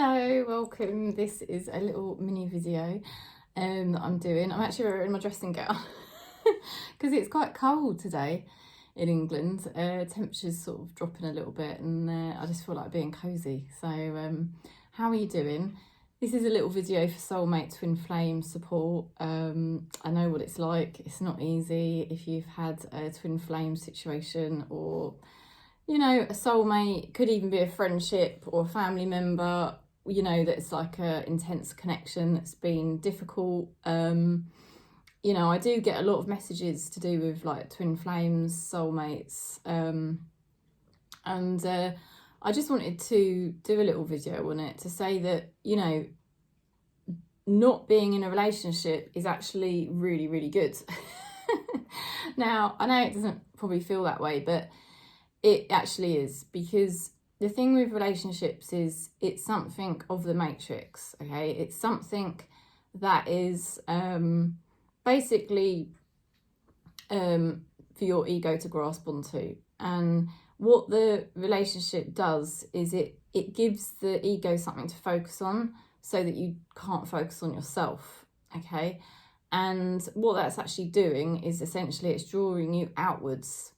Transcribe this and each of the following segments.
Hello, welcome. This is a little mini video that I'm doing. I'm actually wearing my dressing gown because it's quite cold today in England. Temperature's sort of dropping a little bit and I just feel like being cosy. So how are you doing? This is a little video for Soulmate Twin Flame support. I know what it's like. It's not easy if you've had a twin flame situation, or you know, a soulmate. Could even be a friendship or a family member, you know, that's like a intense connection that's been difficult. You know, I do get a lot of messages to do with like twin flames, soulmates, and I just wanted to do a little video on it to say that, you know, not being in a relationship is actually really, really good. Now, I know it doesn't probably feel that way, but it actually is, because the thing with relationships is it's something of the matrix, okay? It's something that is basically for your ego to grasp onto. And what the relationship does is it gives the ego something to focus on so that you can't focus on yourself, okay? And what that's actually doing is essentially it's drawing you outwards.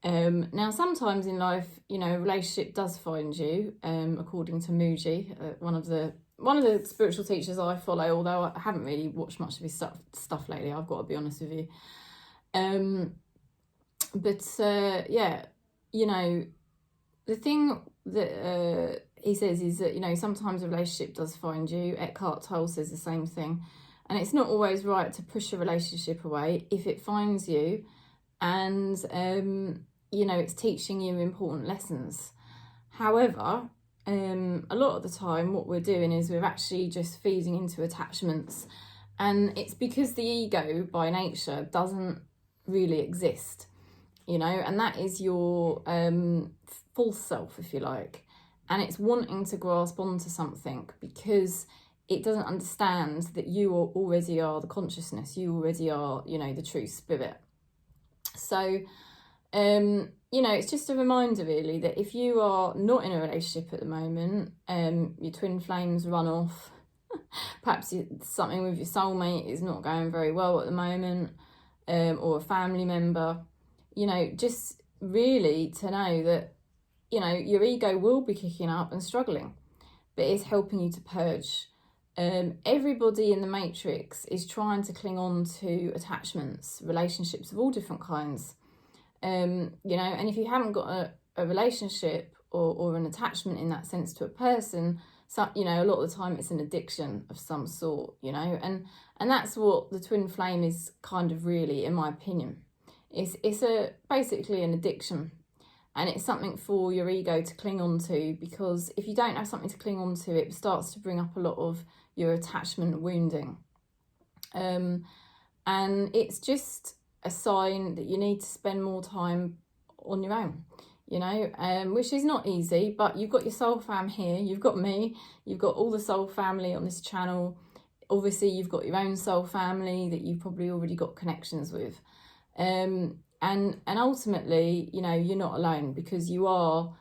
Now, sometimes in life, you know, a relationship does find you, according to Muji, one of the spiritual teachers I follow, although I haven't really watched much of his stuff lately, I've got to be honest with you. Yeah, you know, the thing that he says is that, you know, sometimes a relationship does find you. Eckhart Tolle says the same thing. And it's not always right to push a relationship away if it finds you and, you know, it's teaching you important lessons. However, a lot of the time what we're doing is we're actually just feeding into attachments. And it's because the ego by nature doesn't really exist, you know, and that is your false self, if you like. And it's wanting to grasp onto something because it doesn't understand that you already are the consciousness, you already are, you know, the true spirit. So, you know, it's just a reminder really that if you are not in a relationship at the moment, your twin flames run off, perhaps something with your soulmate is not going very well at the moment, or a family member, you know, just really to know that, you know, your ego will be kicking up and struggling, but it's helping you to purge. Everybody in the matrix is trying to cling on to attachments, relationships of all different kinds. You know, and if you haven't got a relationship or an attachment in that sense to a person, so, you know, a lot of the time it's an addiction of some sort, you know, and that's what the twin flame is kind of really, in my opinion. It's basically an addiction, and it's something for your ego to cling on to, because if you don't have something to cling on to, it starts to bring up a lot of your attachment wounding. And it's just a sign that you need to spend more time on your own, you know, which is not easy, but you've got your soul fam here, you've got me, you've got all the soul family on this channel. Obviously, you've got your own soul family that you've probably already got connections with. And ultimately, you know, you're not alone because you are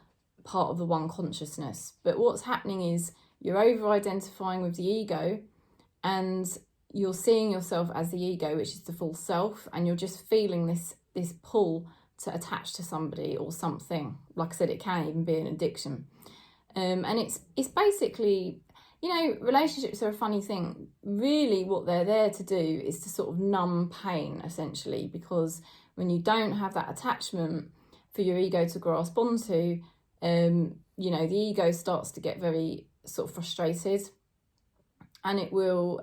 part of the one consciousness. But what's happening is you're over-identifying with the ego and you're seeing yourself as the ego, which is the full self, and you're just feeling this pull to attach to somebody or something. Like I said, it can even be an addiction. And it's basically, you know, relationships are a funny thing. Really what they're there to do is to sort of numb pain, essentially, because when you don't have that attachment for your ego to grasp onto, you know, the ego starts to get very sort of frustrated, and it will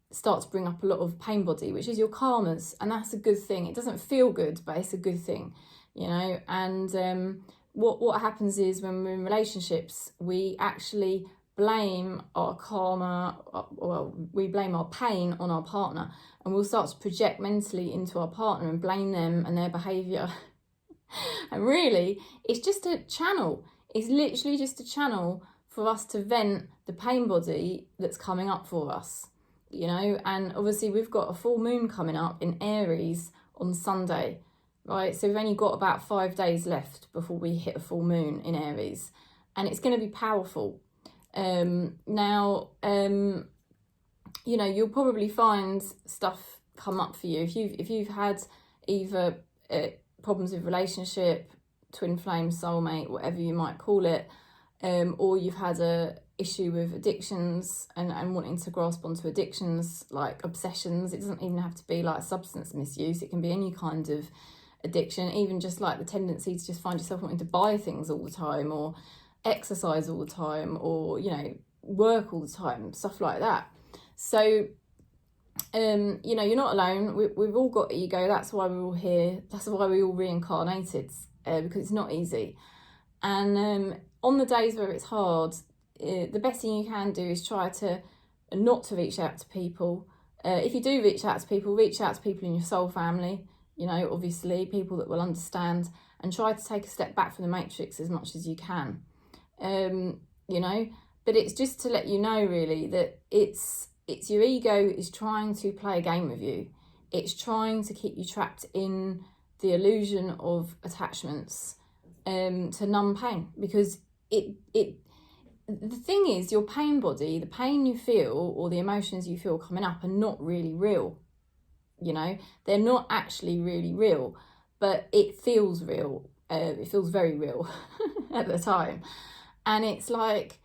start to bring up a lot of pain body, which is your karmas, and that's a good thing. It doesn't feel good, but it's a good thing, you know. And what happens is when we're in relationships, we actually blame our karma, well, we blame our pain on our partner, and we'll start to project mentally into our partner and blame them and their behaviour. And really, it's just a channel. It's literally just a channel for us to vent the pain body that's coming up for us, you know. And obviously we've got a full moon coming up in Aries on Sunday, right? So we've only got about 5 days left before we hit a full moon in Aries, and it's going to be powerful. Now, you know, you'll probably find stuff come up for you if you've had either problems with relationship, twin flame, soulmate, whatever you might call it, or you've had a issue with addictions and wanting to grasp onto addictions like obsessions. It doesn't even have to be like substance misuse. It can be any kind of addiction, even just like the tendency to just find yourself wanting to buy things all the time, or exercise all the time, or, you know, work all the time, stuff like that. So you know, you're not alone. We've all got ego. That's why we're all here. That's why we all reincarnated, because it's not easy. And on the days where it's hard, the best thing you can do is try to not to reach out to people. If you do reach out to people in your soul family, you know, obviously people that will understand, and try to take a step back from the matrix as much as you can. You know, but it's just to let you know really that it's your ego is trying to play a game with you. It's trying to keep you trapped in the illusion of attachments, to numb pain, because the thing is, your pain body, the pain you feel or the emotions you feel coming up are not really real. You know, they're not actually really real, but it feels real. It feels very real at the time. And it's like,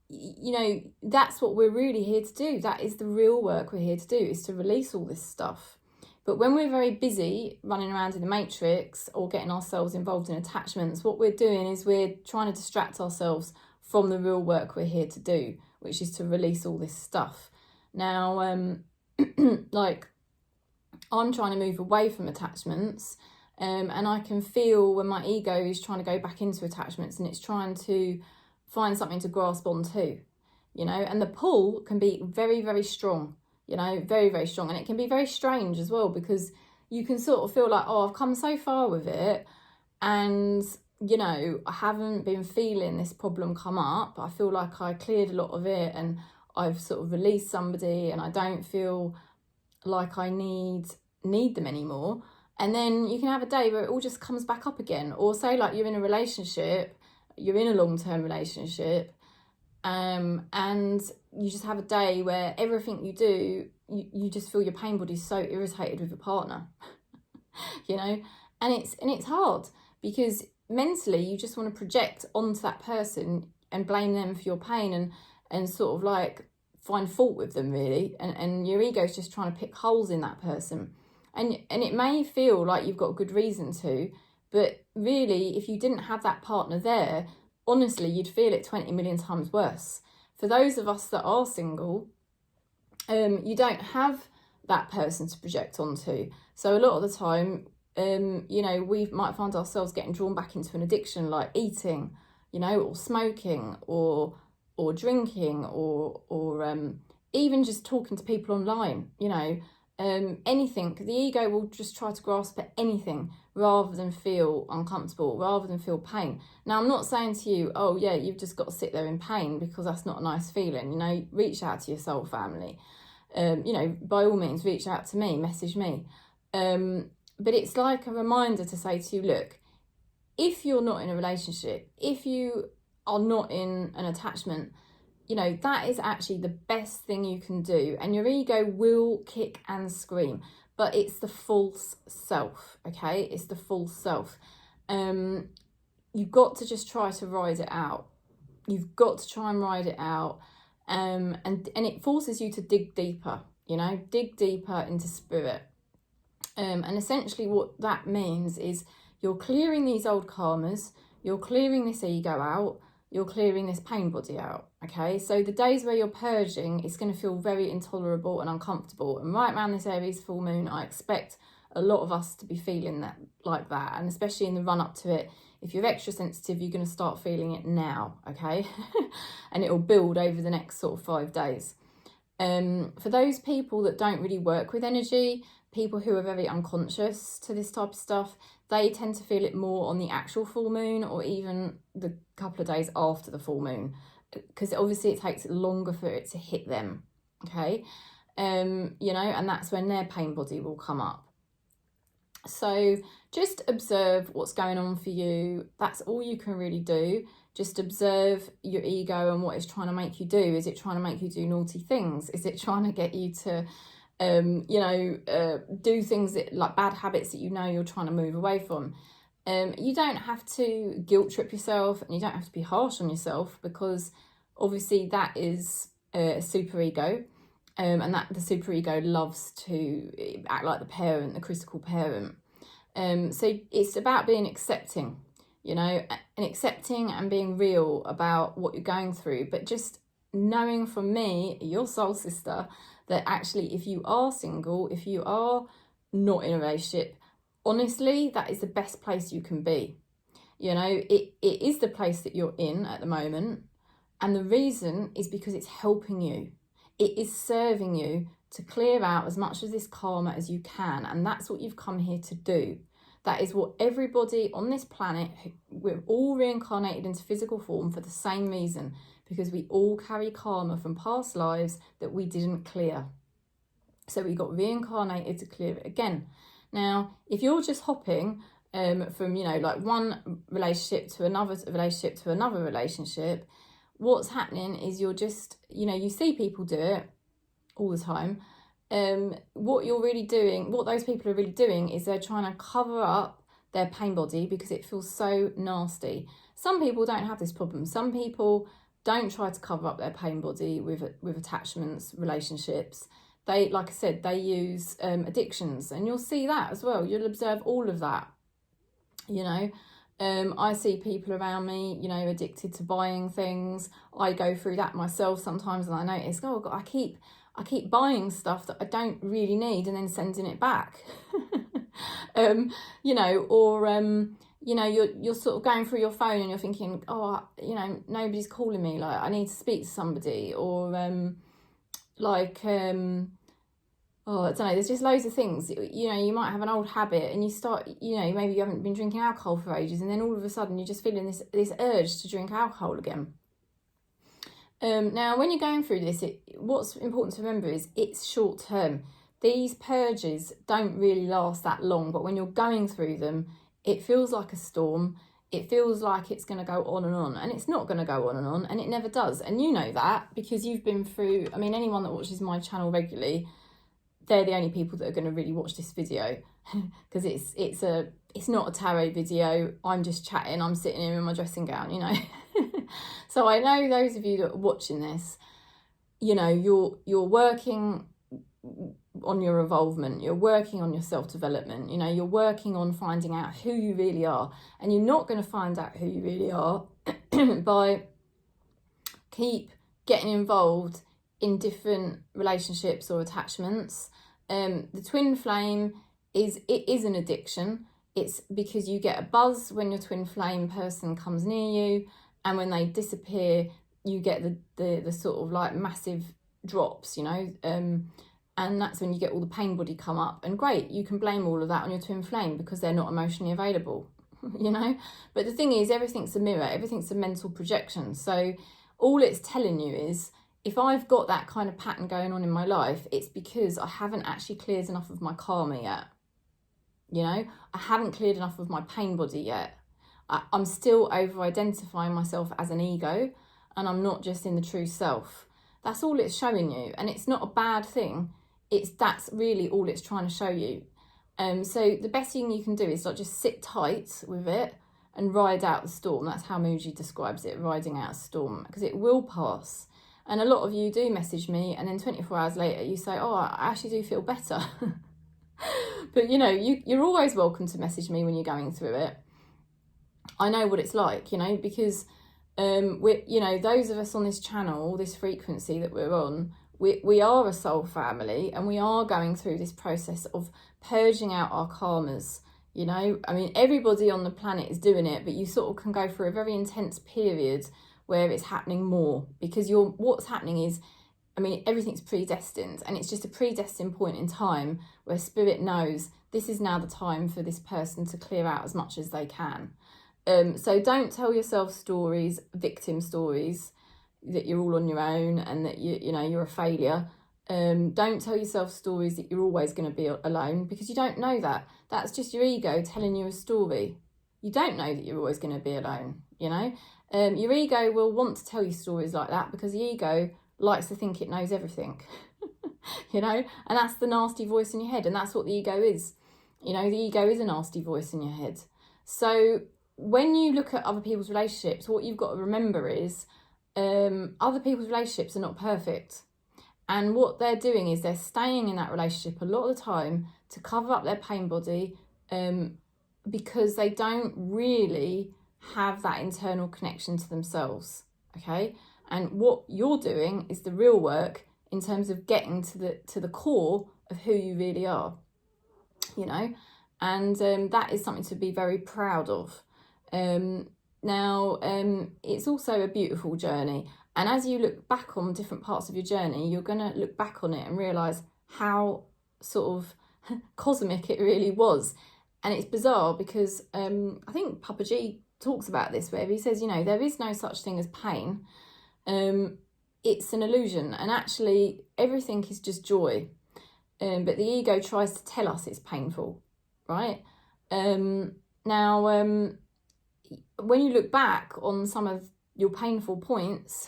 you know, that's what we're really here to do. That is the real work we're here to do, is to release all this stuff. But when we're very busy running around in the matrix or getting ourselves involved in attachments, what we're doing is we're trying to distract ourselves from the real work we're here to do, which is to release all this stuff. Now, like, I'm trying to move away from attachments, and I can feel when my ego is trying to go back into attachments, and it's trying to find something to grasp onto, you know, and the pull can be very, very strong, you know, very, very strong. And it can be very strange as well, because you can sort of feel like, oh, I've come so far with it, and, you know, I haven't been feeling this problem come up. I feel like I cleared a lot of it, and I've sort of released somebody, and I don't feel like I need them anymore. And then you can have a day where it all just comes back up again. Or say like you're in a relationship, you're in a long-term relationship, and you just have a day where everything you do, you just feel your pain body's so irritated with your partner. You know, and it's hard, because mentally you just want to project onto that person and blame them for your pain, and sort of like find fault with them really, and your ego's just trying to pick holes in that person, and it may feel like you've got a good reason to, but really if you didn't have that partner there, honestly you'd feel it 20 million times worse. For those of us that are single, you don't have that person to project onto, so a lot of the time, you know, we might find ourselves getting drawn back into an addiction like eating, you know, or smoking, or drinking, or even just talking to people online, you know, anything. The ego will just try to grasp at anything rather than feel uncomfortable, rather than feel pain. Now, I'm not saying to you, oh yeah, you've just got to sit there in pain, because that's not a nice feeling. You know, reach out to your soul family. You know, by all means, reach out to me, message me. But it's like a reminder to say to you, look, if you're not in a relationship, if you are not in an attachment, you know, that is actually the best thing you can do. And your ego will kick and scream, but it's the false self, okay? It's the false self. You've got to just try to ride it out. You've got to try and ride it out. And it forces you to dig deeper, you know, dig deeper into spirit. And essentially what that means is you're clearing these old karmas, you're clearing this ego out, you're clearing this pain body out, okay? So the days where you're purging, it's going to feel very intolerable and uncomfortable. And right around this Aries full moon, I expect a lot of us to be feeling that, like that. And especially in the run up to it, if you're extra sensitive, you're going to start feeling it now, okay? And it will build over the next sort of 5 days. For those people that don't really work with energy, people who are very unconscious to this type of stuff, they tend to feel it more on the actual full moon, or even the couple of days after the full moon, because obviously it takes longer for it to hit them, okay? You know, and that's when their pain body will come up. So just observe what's going on for you. That's all you can really do. Just observe your ego and what it's trying to make you do. Is it trying to make you do naughty things? Is it trying to get you to, do things that, like bad habits that you know you're trying to move away from? You don't have to guilt trip yourself, and you don't have to be harsh on yourself, because obviously that is a super ego, and that the super ego loves to act like the parent, the critical parent. So it's about being accepting, and accepting and being real about what you're going through, but just knowing from me, your soul sister, that actually if you are single, if you are not in a relationship, honestly, that is the best place you can be. It is the place that you're in at the moment, and the reason is because it's helping you. It is serving you to clear out as much of this karma as you can, and that's what you've come here to do. That is what everybody on this planet, we're all reincarnated into physical form for the same reason, because we all carry karma from past lives that we didn't clear. So we got reincarnated to clear it again. Now, if you're just hopping from, like one relationship to another relationship to another relationship, what's happening is you're just, you see people do it all the time. What you're really doing, what those people are really doing, is they're trying to cover up their pain body because it feels so nasty. Some people don't have this problem. Some people don't try to cover up their pain body with attachments, relationships. They, like I said, they use addictions, and you'll see that as well. You'll observe all of that. I see people around me, addicted to buying things. I go through that myself sometimes, and I notice, oh God, I keep buying stuff that I don't really need and then sending it back. You're sort of going through your phone and you're thinking, oh, nobody's calling me, like I need to speak to somebody, or I don't know, there's just loads of things. You might have an old habit and you start, maybe you haven't been drinking alcohol for ages, and then all of a sudden you're just feeling this urge to drink alcohol again. Now, when you're going through this, what's important to remember is it's short term. These purges don't really last that long, but when you're going through them, it feels like a storm. It feels like it's going to go on, and it's not going to go on, and it never does. And you know that because you've been through, anyone that watches my channel regularly, they're the only people that are going to really watch this video, because it's not a tarot video. I'm just chatting. I'm sitting here in my dressing gown, So I know those of you that are watching this, you're working on your involvement, you're working on your self-development, you're working on finding out who you really are, and you're not going to find out who you really are by keep getting involved in different relationships or attachments. The twin flame is an addiction. It's because you get a buzz when your twin flame person comes near you, and when they disappear, you get the sort of like massive drops, and that's when you get all the pain body come up. And great, you can blame all of that on your twin flame because they're not emotionally available, But the thing is, everything's a mirror, everything's a mental projection. So all it's telling you is, if I've got that kind of pattern going on in my life, it's because I haven't actually cleared enough of my karma yet. I haven't cleared enough of my pain body yet. I'm still over-identifying myself as an ego, and I'm not just in the true self. That's all it's showing you, and it's not a bad thing. That's really all it's trying to show you. So the best thing you can do is just sit tight with it and ride out the storm. That's how Mooji describes it, riding out a storm, because it will pass. And a lot of you do message me, and then 24 hours later you say, oh, I actually do feel better. But you're always welcome to message me when you're going through it. I know what it's like, because those of us on this channel, this frequency that we're on, we are a soul family, and we are going through this process of purging out our karmas. Everybody on the planet is doing it, but you sort of can go through a very intense period where it's happening more, because what's happening is, everything's predestined, and it's just a predestined point in time where spirit knows this is now the time for this person to clear out as much as they can. So don't tell yourself stories, victim stories, that you're all on your own and that you're a failure. Don't tell yourself stories that you're always going to be alone, because you don't know that. That's just your ego telling you a story. You don't know that you're always going to be alone, Your ego will want to tell you stories like that because the ego likes to think it knows everything, you know, and that's the nasty voice in your head, and that's what the ego is. You know, the ego is a nasty voice in your head. So when you look at other people's relationships, what you've got to remember is other people's relationships are not perfect. And what they're doing is they're staying in that relationship a lot of the time to cover up their pain body, because they don't really have that internal connection to themselves, okay? And what you're doing is the real work in terms of getting to the core of who you really are, you know? And that is something to be very proud of. Now, it's also a beautiful journey. And as you look back on different parts of your journey, you're going to look back on it and realise how sort of cosmic it really was. And it's bizarre because I think Papaji talks about this, where he says, you know, there is no such thing as pain. It's an illusion, and actually everything is just joy. But the ego tries to tell us it's painful, right? Now, when you look back on some of your painful points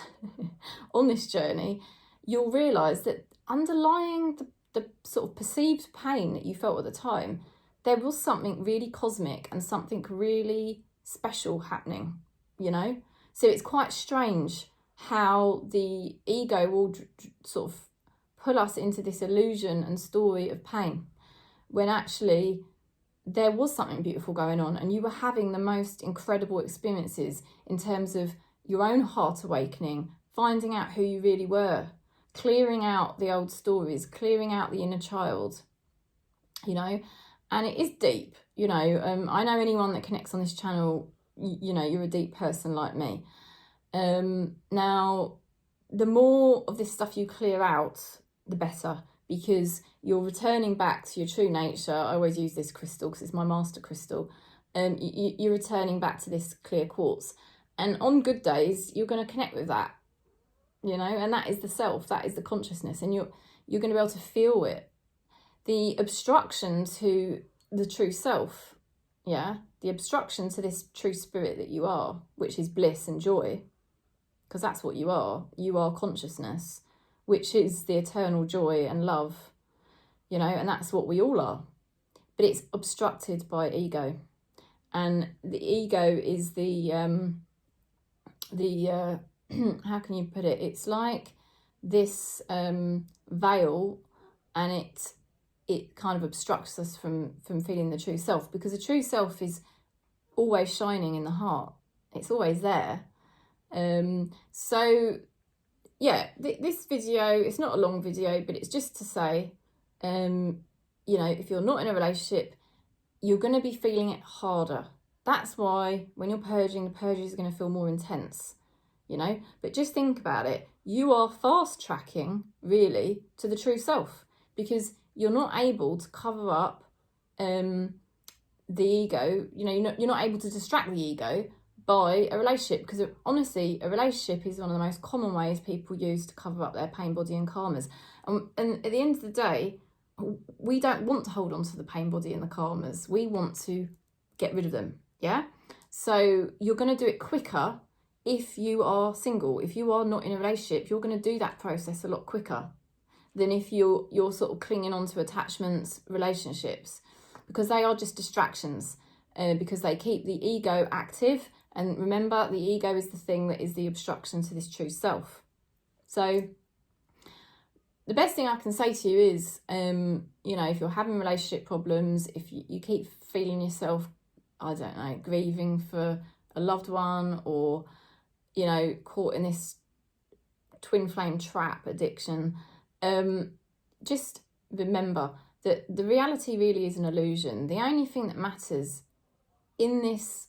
on this journey, you'll realise that underlying the sort of perceived pain that you felt at the time, there was something really cosmic and something really special happening, you know? So it's quite strange how the ego will sort of pull us into this illusion and story of pain, when actually there was something beautiful going on and you were having the most incredible experiences in terms of your own heart awakening, finding out who you really were, clearing out the old stories, clearing out the inner child, you know? And it is deep, you know. I know anyone that connects on this channel, you know, you're a deep person like me. Now, the more of this stuff you clear out, the better, because you're returning back to your true nature. I always use this crystal because it's my master crystal. You're returning back to this clear quartz. And on good days, you're going to connect with that, you know, and that is the self, that is the consciousness, and you're going to be able to feel it. The obstruction to the true self, yeah, the obstruction to this true spirit that you are, which is bliss and joy, because that's what you are. You are consciousness, which is the eternal joy and love, you know, and that's what we all are. But it's obstructed by ego. And the ego is the how can you put it? It's like this veil, and it kind of obstructs us from feeling the true self, because the true self is always shining in the heart. It's always there. So yeah, this video, it's not a long video, but it's just to say, you know, if you're not in a relationship, you're going to be feeling it harder. That's why when you're purging, the purge is going to feel more intense, you know. But just think about it. You are fast tracking, really, to the true self, because you're not able to cover up the ego. You know, you're not able to distract the ego by a relationship, because honestly, a relationship is one of the most common ways people use to cover up their pain, body and karmas. And at the end of the day, we don't want to hold on to the pain body and the karmas. We want to get rid of them, yeah? So you're going to do it quicker if you are single. If you are not in a relationship, you're going to do that process a lot quicker than if you're sort of clinging on to attachments, relationships, because they are just distractions, because they keep the ego active. And remember, the ego is the thing that is the obstruction to this true self. So the best thing I can say to you is, you know, if you're having relationship problems, if you keep feeling yourself, I don't know, grieving for a loved one, or, you know, caught in this twin flame trap addiction, just remember that the reality really is an illusion. The only thing that matters in this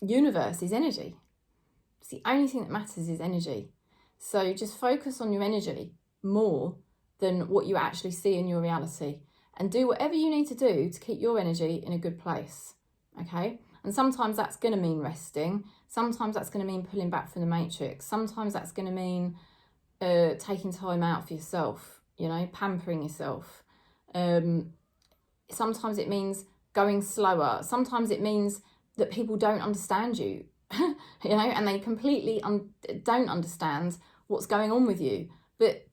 universe is energy. It's the only thing that matters is energy. So just focus on your energy more than what you actually see in your reality, and do whatever you need to do to keep your energy in a good place, okay? And sometimes that's going to mean resting. Sometimes that's going to mean pulling back from the matrix. Sometimes that's going to mean taking time out for yourself, you know, pampering yourself. Sometimes it means going slower. Sometimes it means that people don't understand you, you know, and they completely don't understand what's going on with you. But,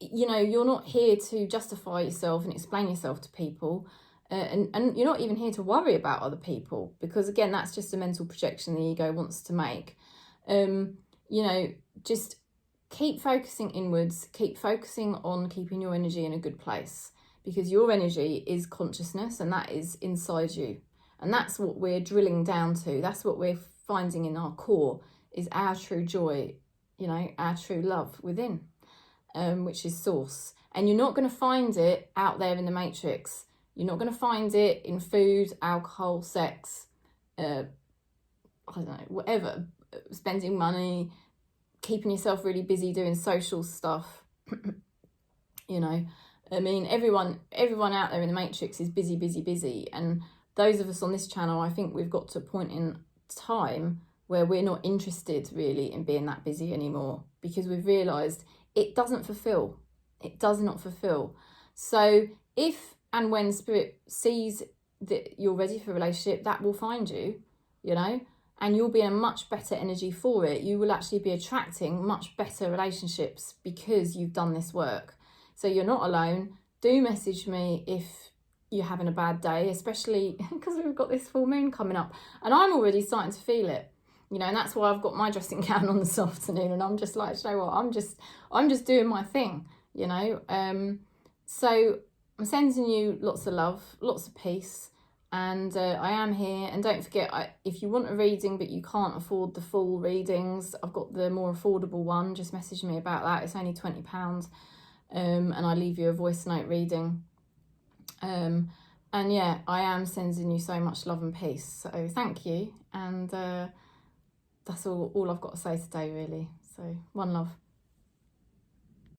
you know, you're not here to justify yourself and explain yourself to people. And you're not even here to worry about other people, because again, that's just a mental projection the ego wants to make. You know, just keep focusing inwards, keep focusing on keeping your energy in a good place, because your energy is consciousness, and that is inside you. And that's what we're drilling down to. That's what we're finding in our core, is our true joy, you know, our true love within, which is source. And you're not going to find it out there in the matrix. You're not going to find it in food, alcohol, sex, I don't know, whatever, spending money, keeping yourself really busy doing social stuff. You know, I mean, everyone out there in the matrix is busy, busy, busy. And those of us on this channel, I think we've got to a point in time where we're not interested really in being that busy anymore, because we've realised it doesn't fulfill. It does not fulfill. So if and when Spirit sees that you're ready for a relationship, that will find you, you know, and you'll be in a much better energy for it. You will actually be attracting much better relationships because you've done this work. So you're not alone. Do message me if you're having a bad day, especially because we've got this full moon coming up, and I'm already starting to feel it, you know, and that's why I've got my dressing gown on this afternoon, and I'm just like, you know what, I'm just doing my thing, you know. So I'm sending you lots of love, lots of peace, and I am here. And don't forget, if you want a reading but you can't afford the full readings, I've got the more affordable one. Just message me about that. It's only £20, and I leave you a voice note reading. And yeah, I am sending you so much love and peace. So thank you, and that's all I've got to say today, really. So one love.